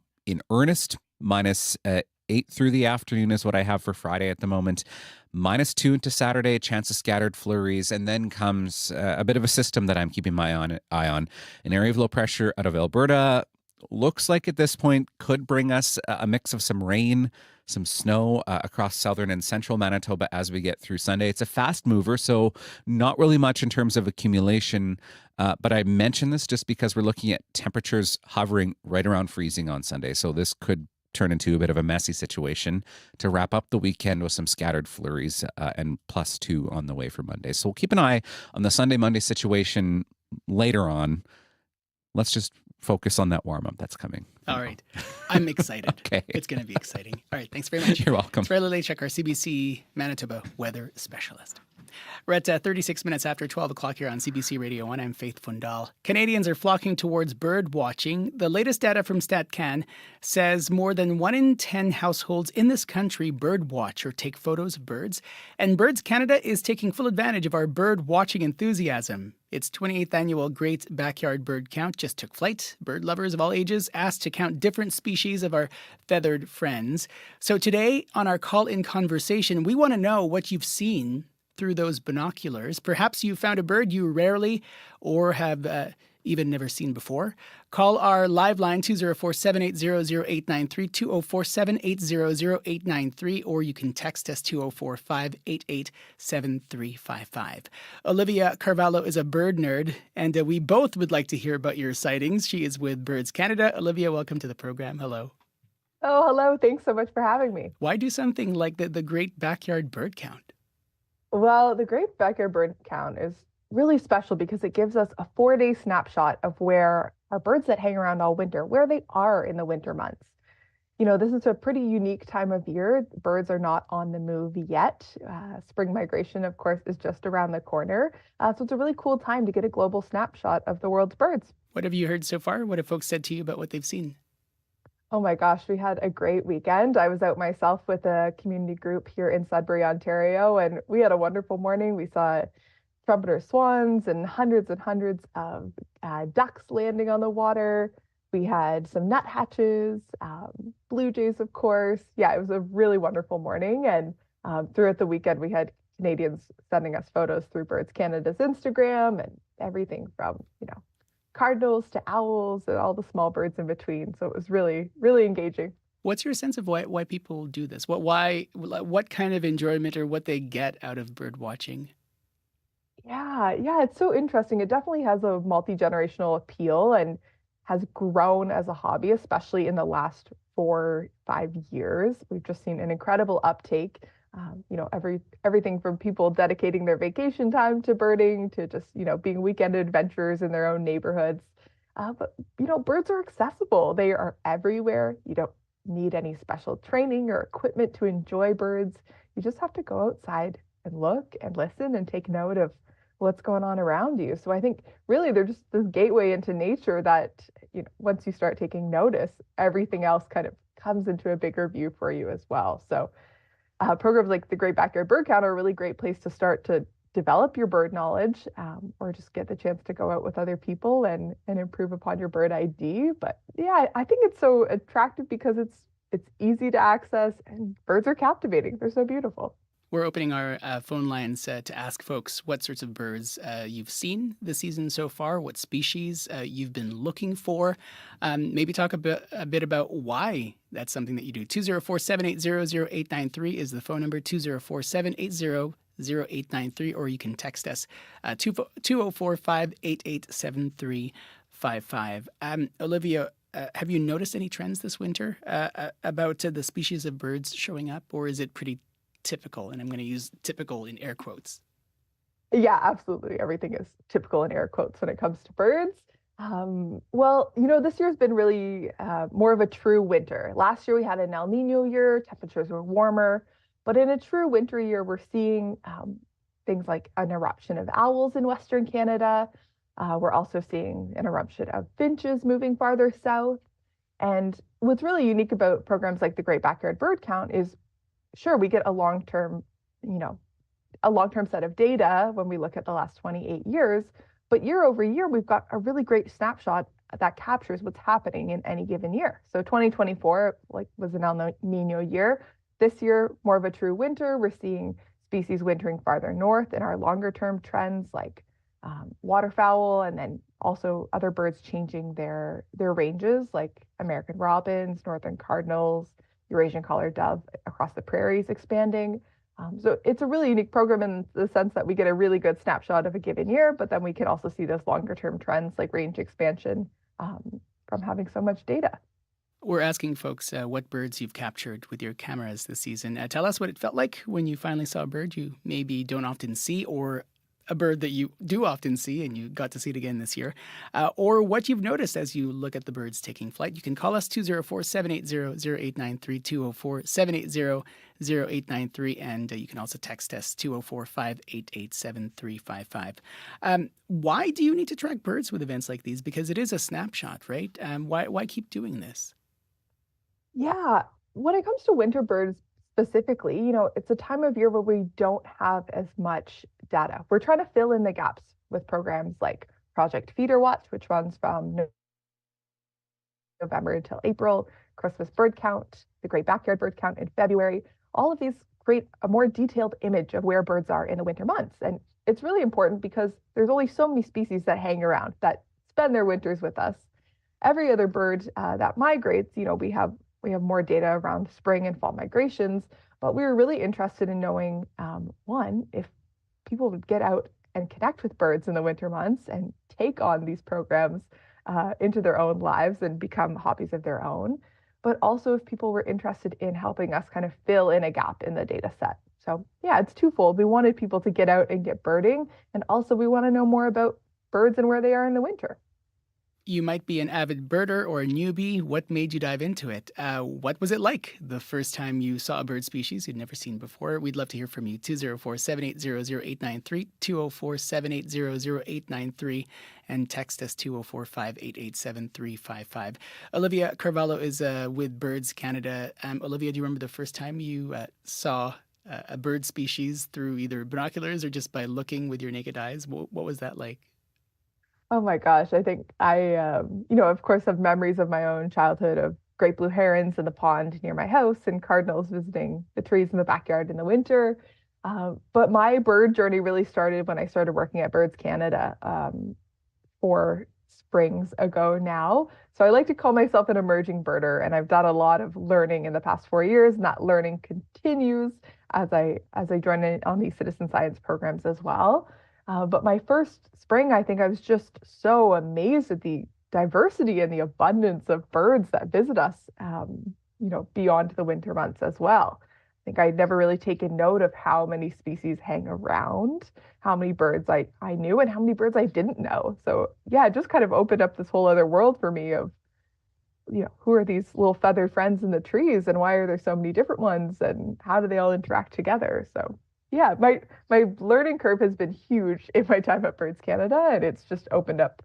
Speaker 8: earnest. -8 through the afternoon is what I have for Friday at the moment. -2 into Saturday, a chance of scattered flurries, and then comes a bit of a system that I'm keeping my eye on. An area of low pressure out of Alberta. Looks like at this point could bring us a mix of some rain, some snow across southern and central Manitoba as we get through Sunday. It's a fast mover, so not really much in terms of accumulation. But I mention this just because we're looking at temperatures hovering right around freezing on Sunday. So this could turn into a bit of a messy situation to wrap up the weekend with some scattered flurries and +2 on the way for Monday. So we'll keep an eye on the Sunday-Monday situation later on. Let's just focus on that warm-up that's coming.
Speaker 12: All right. I'm excited.
Speaker 8: Okay.
Speaker 12: It's going to be exciting. All right. Thanks very much.
Speaker 8: You're welcome.
Speaker 12: It's Riley Lechuk, our CBC Manitoba weather specialist. We're at 36 minutes after 12 o'clock here on CBC Radio 1. I'm Faith Fundal. Canadians are flocking towards bird watching. The latest data from StatCan says more than 1 in 10 households in this country bird watch or take photos of birds. And Birds Canada is taking full advantage of our bird watching enthusiasm. Its 28th annual Great Backyard Bird Count just took flight. Bird lovers of all ages asked to count different species of our feathered friends. So today, on our call-in conversation, we want to know what you've seen through those binoculars. Perhaps you found a bird you rarely or have even never seen before. Call our live line 204-780-0893, 204-780-0893, or you can text us 204-588-7355. Olivia Carvalho is a bird nerd, and we both would like to hear about your sightings. She is with Birds Canada. Olivia, welcome to the program. Hello.
Speaker 9: Oh, hello. Thanks so much for having me.
Speaker 12: Why do something like the Great Backyard Bird Count?
Speaker 9: Well, the Great Backyard Bird Count is really special because it gives us a 4-day snapshot of where our birds that hang around all winter, where they are in the winter months. You know, this is a pretty unique time of year. Birds are not on the move yet. Spring migration, of course, is just around the corner. So it's a really cool time to get a global snapshot of the world's birds.
Speaker 12: What have you heard so far? What have folks said to you about what they've seen?
Speaker 9: Oh my gosh, we had a great weekend. I was out myself with a community group here in Sudbury, Ontario, and we had a wonderful morning. We saw trumpeter swans and hundreds of ducks landing on the water. We had some nuthatches, blue jays, of course. Yeah, it was a really wonderful morning. And throughout the weekend, we had Canadians sending us photos through Birds Canada's Instagram and everything from, cardinals to owls and all the small birds in between. So it was really, really engaging.
Speaker 12: What's your sense of why people do this? What kind of enjoyment or what they get out of bird watching?
Speaker 9: Yeah, it's so interesting. It definitely has a multi-generational appeal and has grown as a hobby, especially in the last 4-5 years. We've just seen an incredible uptake. Everything from people dedicating their vacation time to birding to just, being weekend adventurers in their own neighborhoods. But birds are accessible. They are everywhere. You don't need any special training or equipment to enjoy birds. You just have to go outside and look and listen and take note of what's going on around you. So I think really they're just this gateway into nature that, once you start taking notice, everything else kind of comes into a bigger view for you as well. So programs like the Great Backyard Bird Count are a really great place to start to develop your bird knowledge, or just get the chance to go out with other people and improve upon your bird ID. But yeah, I think it's so attractive because it's easy to access and birds are captivating. They're so beautiful.
Speaker 12: We're opening our phone lines to ask folks what sorts of birds you've seen this season so far, what species you've been looking for. Maybe talk a bit about why that's something that you do. 204-780-0893 is the phone number, 204-780-0893. 0893, or you can text us 204-588-7355. Olivia, have you noticed any trends this winter about the species of birds showing up, or is it pretty typical? And I'm going to use typical in air quotes.
Speaker 9: Yeah, absolutely. Everything is typical in air quotes when it comes to birds. Well, this year's been really more of a true winter. Last year we had an El Nino year, temperatures were warmer, but in a true winter year, we're seeing things like an eruption of owls in Western Canada. We're also seeing an eruption of finches moving farther south. And what's really unique about programs like the Great Backyard Bird Count is, sure, we get a long-term set of data when we look at the last 28 years, but year over year, we've got a really great snapshot that captures what's happening in any given year. So 2024 was an El Nino year. This year, more of a true winter. We're seeing species wintering farther north in our longer term trends like waterfowl, and then also other birds changing their ranges like American robins, northern cardinals, Eurasian collared dove across the prairies expanding. So it's a really unique program in the sense that we get a really good snapshot of a given year, but then we can also see those longer term trends like range expansion from having so much data.
Speaker 12: We're asking folks what birds you've captured with your cameras this season. Tell us what it felt like when you finally saw a bird you maybe don't often see, or a bird that you do often see and you got to see it again this year, or what you've noticed as you look at the birds taking flight. You can call us 204-780-0893, 204-780-0893, and you can also text us 204-588-7355. Why do you need to track birds with events like these? Because it is a snapshot, right? Why keep doing this?
Speaker 9: Yeah, when it comes to winter birds specifically, it's a time of year where we don't have as much data. We're trying to fill in the gaps with programs like Project Feeder Watch, which runs from November until April, Christmas Bird Count, the Great Backyard Bird Count in February. All of these create a more detailed image of where birds are in the winter months. And it's really important because there's only so many species that hang around, that spend their winters with us. Every other bird that migrates, we have more data around spring and fall migrations, but we were really interested in knowing, one, if people would get out and connect with birds in the winter months and take on these programs into their own lives and become hobbies of their own, but also if people were interested in helping us kind of fill in a gap in the data set. So yeah, it's twofold. We wanted people to get out and get birding, and also we want to know more about birds and where they are in the winter.
Speaker 12: You might be an avid birder or a newbie. What made you dive into it? What was it like the first time you saw a bird species you'd never seen before? We'd love to hear from you. 204-780-0893, 204-780-0893, and text us 204-588-7355. Olivia Carvalho is with Birds Canada. Olivia, do you remember the first time you saw a bird species through either binoculars or just by looking with your naked eyes? What was that like?
Speaker 9: Oh my gosh, I think I, of course, have memories of my own childhood of great blue herons in the pond near my house and cardinals visiting the trees in the backyard in the winter. But my bird journey really started when I started working at Birds Canada 4 springs ago now. So I like to call myself an emerging birder, and I've done a lot of learning in the past 4 years, and that learning continues as I join in on these citizen science programs as well. But my first spring, I think I was just so amazed at the diversity and the abundance of birds that visit us, beyond the winter months as well. I think I'd never really taken note of how many species hang around, how many birds I knew and how many birds I didn't know. So yeah, it just kind of opened up this whole other world for me of, who are these little feathered friends in the trees and why are there so many different ones and how do they all interact together? So yeah, my learning curve has been huge in my time at Birds Canada, and it's just opened up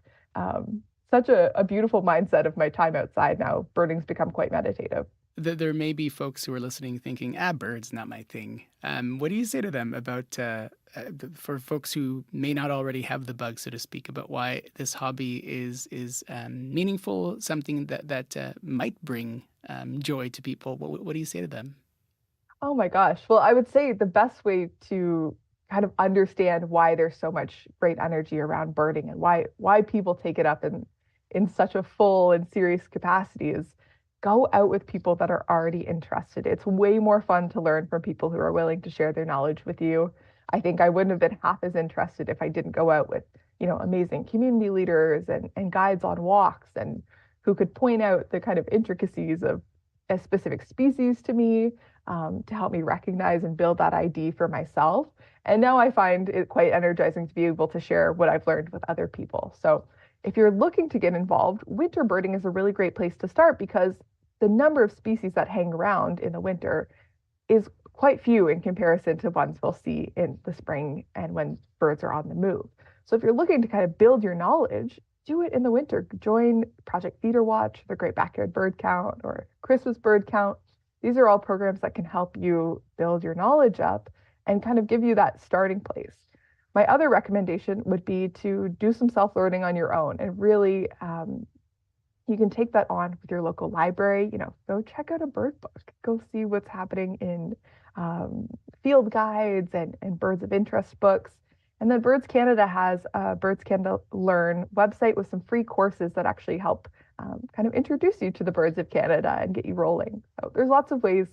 Speaker 9: such a beautiful mindset of my time outside now. Birding's become quite meditative.
Speaker 12: There may be folks who are listening thinking, birds, not my thing. What do you say to them about, for folks who may not already have the bug, so to speak, about why this hobby is meaningful, something that might bring joy to people? What do you say to them?
Speaker 9: Oh my gosh. Well, I would say the best way to kind of understand why there's so much great energy around birding and why people take it up in such a full and serious capacity is go out with people that are already interested. It's way more fun to learn from people who are willing to share their knowledge with you. I think I wouldn't have been half as interested if I didn't go out with, amazing community leaders and guides on walks and who could point out the kind of intricacies of a specific species to me, to help me recognize and build that ID for myself. And now I find it quite energizing to be able to share what I've learned with other people. So if you're looking to get involved, winter birding is a really great place to start because the number of species that hang around in the winter is quite few in comparison to ones we'll see in the spring and when birds are on the move. So if you're looking to kind of build your knowledge, do it in the winter. Join Project Feeder Watch, the Great Backyard Bird Count, or Christmas Bird Count. These are all programs that can help you build your knowledge up and kind of give you that starting place. My other recommendation would be to do some self-learning on your own and really, you can take that on with your local library. Go check out a bird book. Go see what's happening in field guides and birds of interest books. And then Birds Canada has a Birds Canada Learn website with some free courses that actually help kind of introduce you to the birds of Canada and get you rolling. So there's lots of ways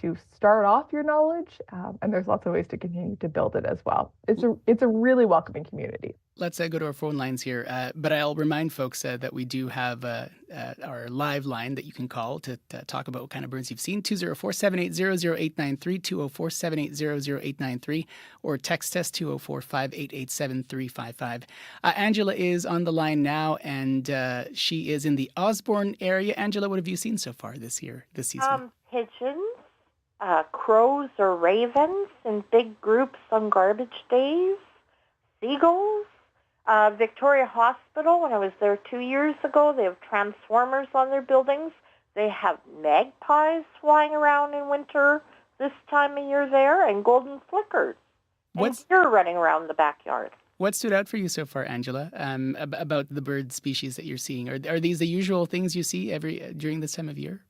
Speaker 9: to start off your knowledge, and there's lots of ways to continue to build it as well. It's a really welcoming community.
Speaker 12: Let's go to our phone lines here, but I'll remind folks that we do have our live line that you can call to talk about what kind of birds you've seen, 204-780-0893, 204-780-0893, or text us 204-588-7355. Angela is on the line now, and she is in the Osborne area. Angela, what have you seen so far this season?
Speaker 10: Pigeons, crows or ravens in big groups on garbage days, seagulls. Victoria Hospital, when I was there 2 years ago, they have transformers on their buildings. They have magpies flying around in winter this time of year there, and golden flickers. And deer running around the backyard.
Speaker 12: What stood out for you so far, Angela, about the bird species that you're seeing? Are these the usual things you see during this time of year?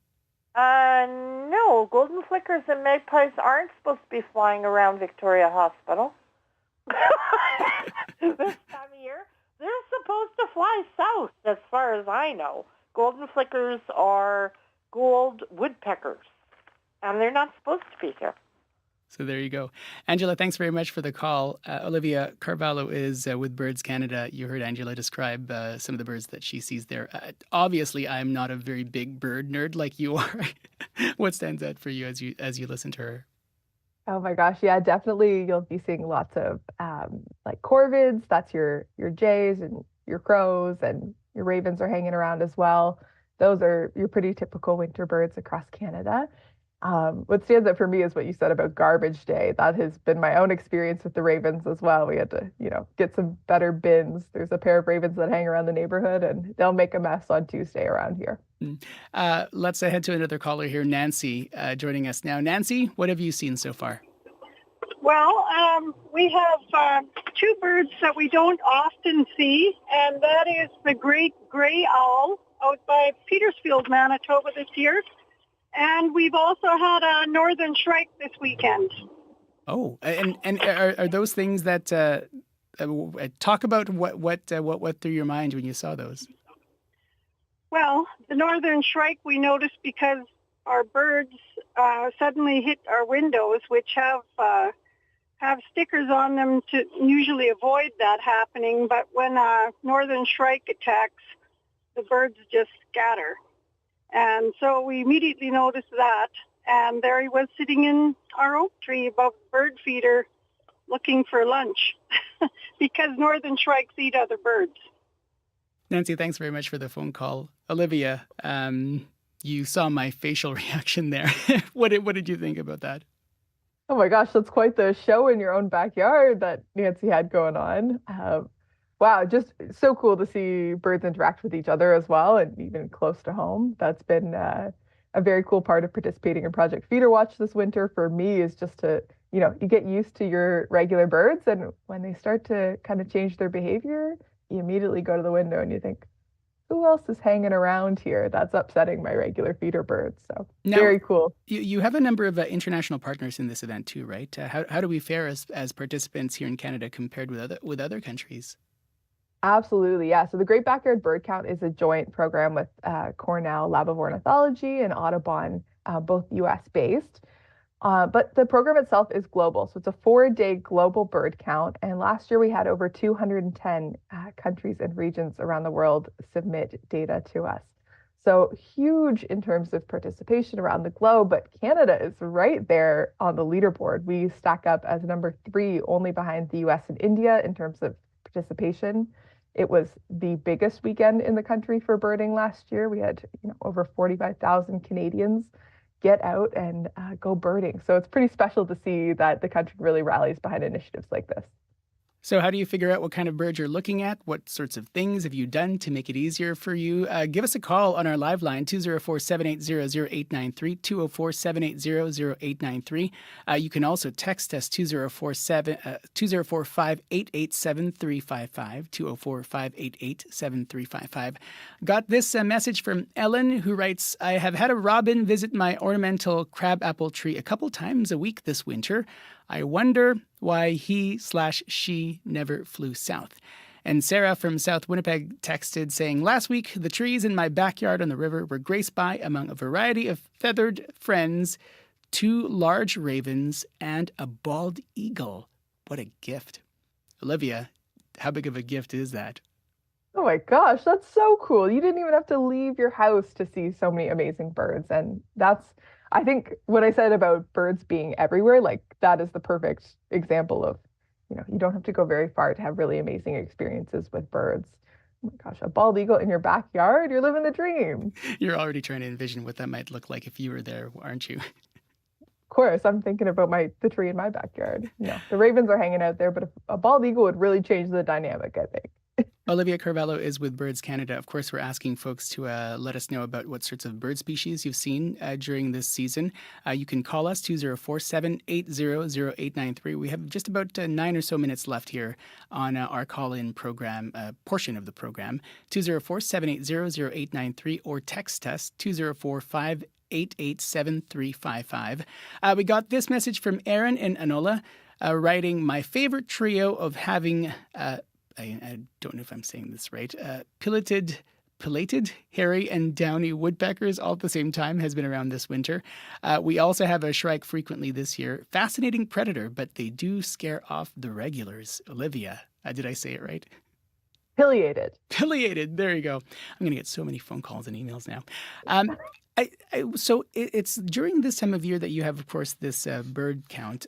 Speaker 10: No, golden flickers and magpies aren't supposed to be flying around Victoria Hospital. This time of year, they're supposed to fly south, as far as I know. Golden flickers are gold woodpeckers, and they're not supposed to be here.
Speaker 12: So there you go. Angela, thanks very much for the call. Olivia Carvalho is with Birds Canada. You heard Angela describe some of the birds that she sees there. Obviously, I'm not a very big bird nerd like you are. What stands out for you as you listen to her?
Speaker 9: Oh my gosh, yeah, definitely. You'll be seeing lots of like corvids. That's your jays and your crows, and your ravens are hanging around as well. Those are your pretty typical winter birds across Canada. What stands out for me is what you said about garbage day. That has been my own experience with the ravens as well. We had to, get some better bins. There's a pair of ravens that hang around the neighborhood, and they'll make a mess on Tuesday around here.
Speaker 12: Let's head to another caller here, Nancy, joining us now. Nancy, what have you seen so far?
Speaker 11: Well, we have two birds that we don't often see, and that is the great gray owl out by Petersfield, Manitoba this year. And we've also had a northern shrike this weekend.
Speaker 12: Oh, and are those things that talk about what went through your mind when you saw those?
Speaker 11: Well, the northern shrike we noticed because our birds suddenly hit our windows, which have stickers on them to usually avoid that happening. But when a northern shrike attacks, the birds just scatter. And so we immediately noticed that. And there he was sitting in our oak tree above the bird feeder looking for lunch because northern shrikes eat other birds.
Speaker 12: Nancy, thanks very much for the phone call. Olivia, you saw my facial reaction there. What did you think about that?
Speaker 9: Oh my gosh, that's quite the show in your own backyard that Nancy had going on. Wow, just so cool to see birds interact with each other as well, and even close to home. That's been a very cool part of participating in Project Feeder Watch this winter for me, is just to, you get used to your regular birds, and when they start to kind of change their behavior, you immediately go to the window and you think, who else is hanging around here that's upsetting my regular feeder birds? So now, very cool.
Speaker 12: You have a number of international partners in this event too, right? How do we fare as participants here in Canada compared with other countries?
Speaker 9: Absolutely, yeah. So the Great Backyard Bird Count is a joint program with Cornell Lab of Ornithology and Audubon, both U.S. based. But the program itself is global. So it's a 4-day global bird count. And last year we had over 210 countries and regions around the world submit data to us. So huge in terms of participation around the globe, but Canada is right there on the leaderboard. We stack up as number 3, only behind the US and India in terms of participation. It was the biggest weekend in the country for birding last year. We had over 45,000 Canadians get out and go birding. So it's pretty special to see that the country really rallies behind initiatives like this.
Speaker 12: So how do you figure out what kind of bird you're looking at? What sorts of things have you done to make it easier for you? Give us a call on our live line, 204-780-0893, 204-780-0893. You can also text us, 204-588-7355, 204-588-7355. Got this message from Ellen, who writes, I have had a robin visit my ornamental crabapple tree a couple times a week this winter. I wonder why he/she never flew south. And Sarah from South Winnipeg texted saying, last week, the trees in my backyard on the river were graced by, among a variety of feathered friends, 2 large ravens and a bald eagle. What a gift. Olivia, how big of a gift is that?
Speaker 9: Oh my gosh, that's so cool. You didn't even have to leave your house to see so many amazing birds. And I think what I said about birds being everywhere, like that is the perfect example of, you don't have to go very far to have really amazing experiences with birds. Oh my gosh, a bald eagle in your backyard, you're living the dream.
Speaker 12: You're already trying to envision what that might look like if you were there, aren't you?
Speaker 9: Of course, I'm thinking about the tree in my backyard. The ravens are hanging out there, but a bald eagle would really change the dynamic, I think.
Speaker 12: Olivia Carvalho is with Birds Canada. Of course, we're asking folks to let us know about what sorts of bird species you've seen during this season. You can call us, 204-780-0893. We have just about 9 or so minutes left here on our call-in program, portion of the program, 204-780-0893, or text us, 204-588-7355. We got this message from Aaron and Anola writing, my favorite trio of having... I don't know if I'm saying this right, pillated, hairy, and downy woodpeckers all at the same time has been around this winter. We also have a shrike frequently this year. Fascinating predator, but they do scare off the regulars. Olivia, did I say it right?
Speaker 9: Pileated.
Speaker 12: There you go. I'm going to get so many phone calls and emails now. So it's during this time of year that you have, of course, this bird count,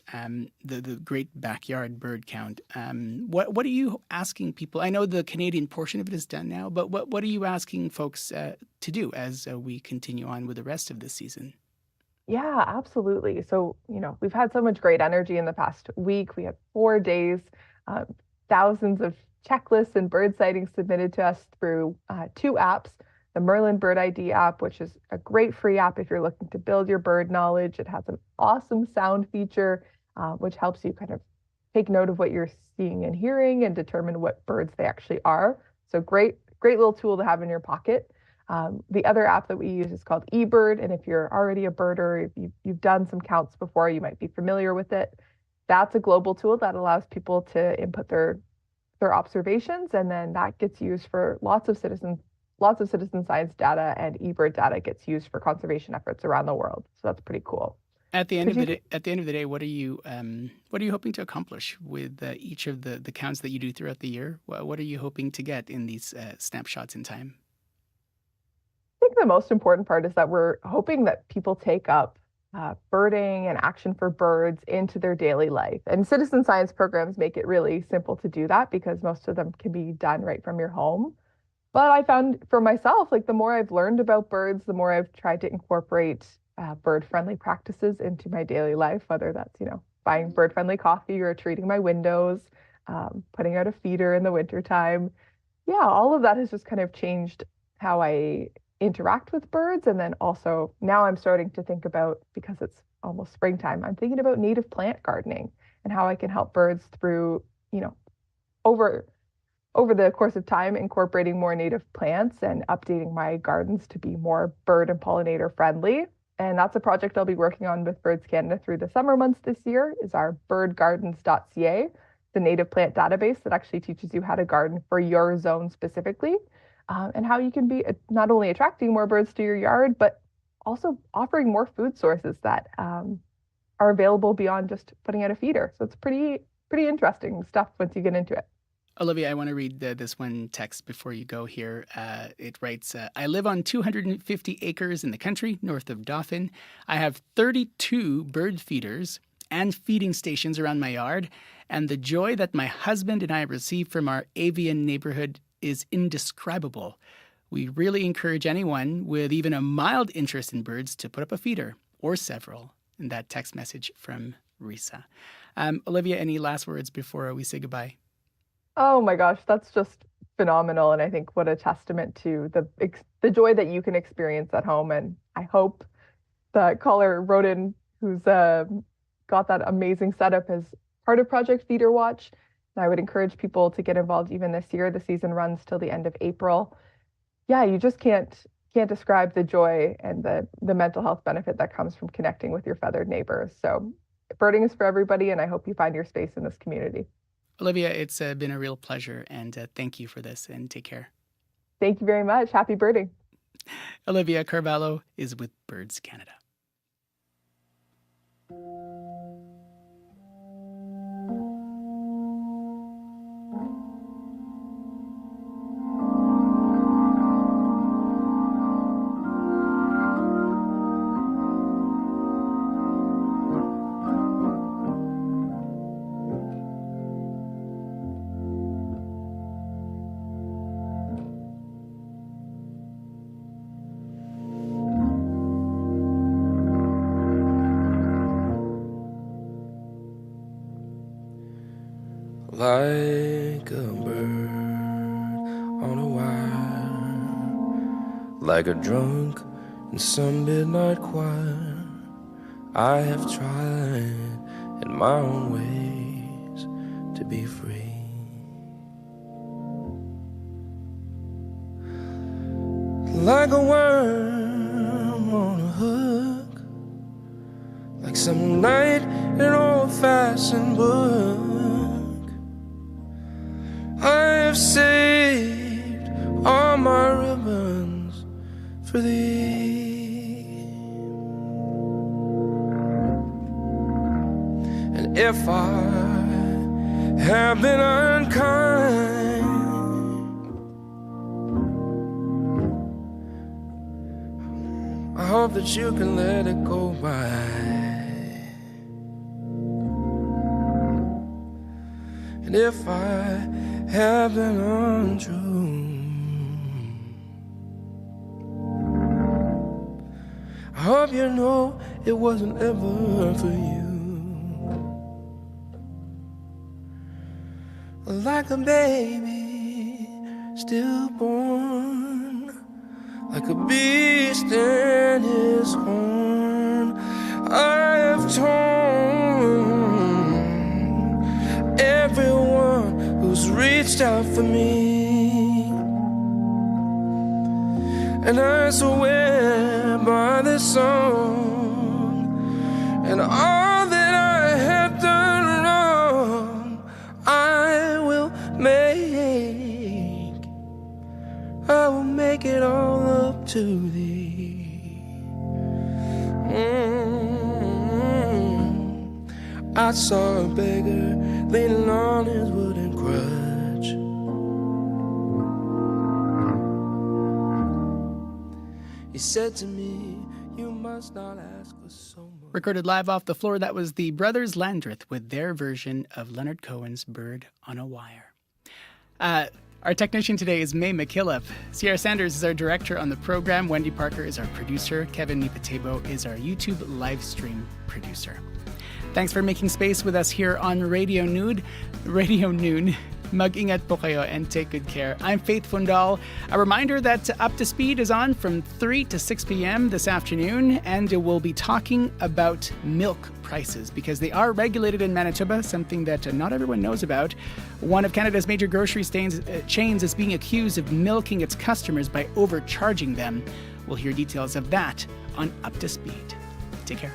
Speaker 12: the great backyard bird count. What are you asking people? I know the Canadian portion of it is done now, but what are you asking folks to do as we continue on with the rest of this season?
Speaker 9: Yeah, absolutely. So, we've had so much great energy in the past week. We had 4 days, thousands of checklists and bird sightings submitted to us through 2 apps. The Merlin Bird ID app, which is a great free app if you're looking to build your bird knowledge. It has an awesome sound feature, which helps you kind of take note of what you're seeing and hearing and determine what birds they actually are. So great little tool to have in your pocket. The other app that we use is called eBird. And if you're already a birder, if you've done some counts before, you might be familiar with it. That's a global tool that allows people to input their observations, and then that gets used for lots of citizen science data, and eBird data gets used for conservation efforts around the world. So that's pretty cool.
Speaker 12: At the end of the day, what are you hoping to accomplish with each of the counts that you do throughout the year? What are you hoping to get in these snapshots in time?
Speaker 9: I think the most important part is that we're hoping that people take up birding and action for birds into their daily life. And citizen science programs make it really simple to do that because most of them can be done right from your home. But I found for myself, the more I've learned about birds, the more I've tried to incorporate bird-friendly practices into my daily life, whether that's, buying bird-friendly coffee or treating my windows, putting out a feeder in the wintertime. Yeah, all of that has just kind of changed how I interact with birds. And then also now I'm starting to think about, because it's almost springtime, I'm thinking about native plant gardening and how I can help birds through, over the course of time, incorporating more native plants and updating my gardens to be more bird and pollinator friendly. And that's a project I'll be working on with Birds Canada through the summer months this year, is our birdgardens.ca, the native plant database that actually teaches you how to garden for your zone specifically, and how you can be not only attracting more birds to your yard, but also offering more food sources that are available beyond just putting out a feeder. So it's pretty interesting stuff once you get into it.
Speaker 12: Olivia, I want to read this one text before you go here. It writes, I live on 250 acres in the country north of Dauphin. I have 32 bird feeders and feeding stations around my yard, and the joy that my husband and I receive from our avian neighborhood is indescribable. We really encourage anyone with even a mild interest in birds to put up a feeder or several. In that text message from Risa. Olivia, any last words before we say goodbye?
Speaker 9: Oh my gosh, that's just phenomenal. And I think what a testament to the joy that you can experience at home. And I hope the caller wrote in who's got that amazing setup as part of Project Feeder Watch. And I would encourage people to get involved even this year. The season runs till the end of April. Yeah, you just can't describe the joy and the mental health benefit that comes from connecting with your feathered neighbors. So birding is for everybody, and I hope you find your space in this community.
Speaker 12: Olivia, it's been a real pleasure, and thank you for this, and take care.
Speaker 9: Thank you very much. Happy birding.
Speaker 12: Olivia Carvalho is with Birds Canada.
Speaker 1: Like a bird on a wire, like a drunk in some midnight choir, I have tried in my own ways to be free. Like a worm on a hook, like some night in an old-fashioned book, I have saved all my ribbons for thee. And if I have been unkind, I hope that you can let it go by. And if I have been untrue, I hope you know it wasn't ever for you. Like a baby stillborn, like a beast in his horn, I have torn everyone who's reached out for me, and I swear by this song and all that I have done wrong, I will make it all up to thee. I saw a beggar leaning on his wooden crutch. He said to me, you must not ask for so much.
Speaker 12: Recorded live off the floor, that was the Brothers Landreth with their version of Leonard Cohen's Bird on a Wire. Our technician today is May McKillop. Sierra Sanders is our director on the program. Wendy Parker is our producer. Kevin Nipatebo is our YouTube live stream producer. Thanks for making space with us here on Radio Noon. Mag-ingat po kayo and take good care. I'm Faith Fundal. A reminder that Up to Speed is on from 3 to 6 p.m. this afternoon, and we'll be talking about milk prices because they are regulated in Manitoba, something that not everyone knows about. One of Canada's major grocery chains is being accused of milking its customers by overcharging them. We'll hear details of that on Up to Speed. Take care.